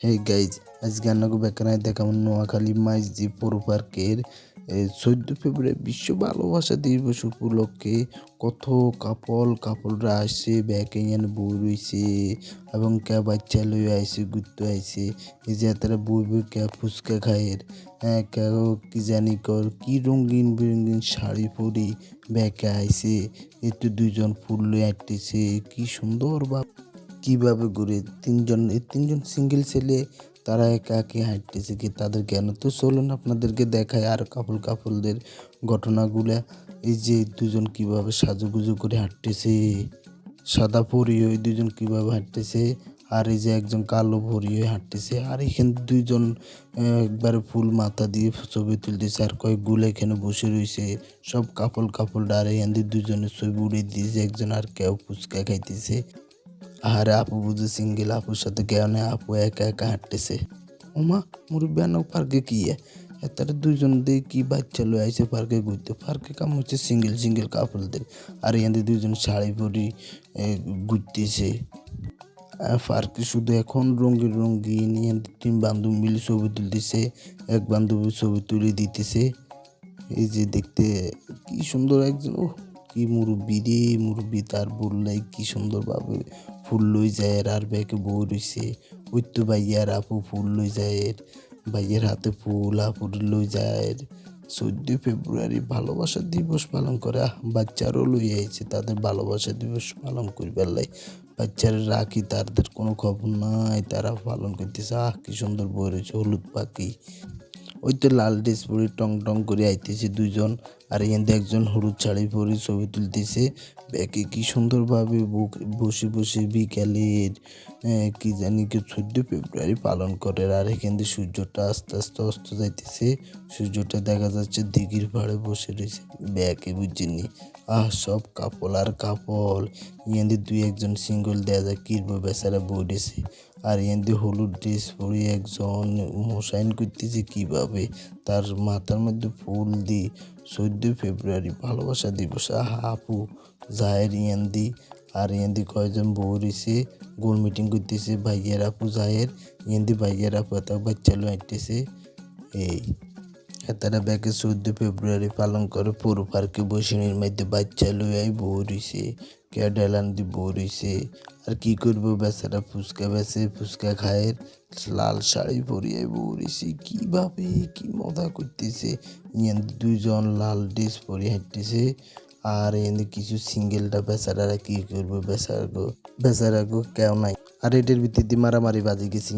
Hey guys, আজকে আপনাকে বেকানায় দেখাবো নোয়াখালী মাইজদি পৌর পার্কের 14 ফেব্রুয়ারি বিশ্ব ভালোবাসা দিবস উপলক্ষে কত কাপলরা আসছে ব্যাকে এনে বই রয়েছে এবং কে বাচ্চা লইয়া আইছে ঘুরতে আইছে। এই যে তারা বই কে ফুচকা খায়ের, হ্যাঁ কেউ কি জানি কর কি রঙিন বেরঙিন শাড়ি পরি ব্যাকে আইছে। একটু দুইজন ফুল লইয়া আটতেছে, কি সুন্দর বা কিভাবে ঘুরে এই তিনজন সিঙ্গেল ছেলে তারা একা একা হাঁটতেছে কি তাদের জ্ঞান তো চলুন আপনাদেরকে দেখায় আর কাপলদের ঘটনাগুলা। এই যে দুজন কিভাবে সাজুগুজু করে হাঁটতেছে, সাদা পরি ওই দুজন কিভাবে হাঁটতেছে, আর এই যে একজন কালো পরি হয়ে হাঁটতেছে, আর এখানে দুইজন একবারে ফুল মাথা দিয়ে ছবি তুলতেছে, আর কয়েকগুলো এখানে বসে রয়েছে সব কাপল আর এখান দিয়ে দুজনের ছবি উড়িয়ে দিয়েছে একজন, আর কেউ ফুচকা খাইতেছে। আহারে আপু বুঝে সিঙ্গেল, আপুর সাথে কেউ নেই, আপু একা একা হাঁটতেছে। ওমা মুরব্বিয়ানো পার্কে কি তারা দুইজন দিয়ে কি বাচ্চা লয়ে আইছে পার্কে ঘুরতে। পার্কে কাম হচ্ছে সিঙ্গেল কাপলদের, আর এখানে দুইজন শাড়ি পরি ঘুরতেছে। পার্কে শুধু এখন রঙিন তিন বান্ধব মিলে ছবি তুলতেছে, এক বান্ধবী ছবি তুলে দিতেছে। এই যে দেখতে কি সুন্দর একজন, ও কি মুরব্বি তার বললাই কি সুন্দরভাবে ফুল লই যায় আর ব্যাগে বই রইছে। ওই তো ভাইয়ার আপু ফুল লই যায়, ভাইয়ের হাতে ফুল আপুর লই যায়। 14 ফেব্রুয়ারি ভালোবাসা দিবস পালন করে, বাচ্চারও লই আইছে তাদের ভালোবাসা দিবস পালন করবার লাই। বাচ্চারা রাখি তাদের কোনো খবর নাই, তারা পালন করতেছে। কি সুন্দর বই রয়েছে, হলুদ পাখি। ওই তো লাল ড্রেস পরে টং করে আইতেছে দুইজন, আর এখানে একজন হলুদ শাড়ি পরে ছবি তুলতেছে ব্যাকে কি সুন্দরভাবে বসে বিকালের কি জানি কি 14 ফেব্রুয়ারি পালন করে। আর এখান দিয়ে সূর্যটা আস্তে আস্তে অস্ত যাইতেছে, সূর্যটা দেখা যাচ্ছে দিঘির পাড়ে বসে রয়েছে ব্যাকে বুঝিনি। সব কাপল ইয়ান্দি দুই একজন সিঙ্গল দেয়া যায় কিরবো বেচারা বইরেছে, আর ইয়ান্দি হলুদ ড্রেস পরে একজন মোসাইন করতেছে কিভাবে তার মাথার মধ্যে ফুল দি। 14 ফেব্রুয়ারি ভালোবাসা দিবস, আপু জাহের ইয়ান্দি, আর ইয়ান্দি কয়জন বউ রয়েছে গোল মিটিং করতেছে। ভাইয়ের আপু জাহের, ইয়ান্দি ভাইয়ের আপু এত বাচ্চা লো হাঁটতেছে। এই তারা ব্যাকে 14 ফেব্রুয়ারি পালন করে পৌর পার্কে বসিনির মধ্যে বাচ্চা লইয়াই বউ রইছে, কে ডেলান দি বউ রইছে। আর কি করবো বেচারা ফুচকা বেচে, ফুচকা খায়ের, লাল শাড়ি পরিয়ে বউ রইছে কিভাবে কি মজা করতেছে। ইয়ান দুইজন লাল ড্রেস পরে হাঁটতেছে, আর এনে কিছু সিঙ্গেলটা বেচারারা কি করবো, বেচারা গো কেউ নাই। আর এটার ভিত্তিতে মারামারি বাজে গেছে।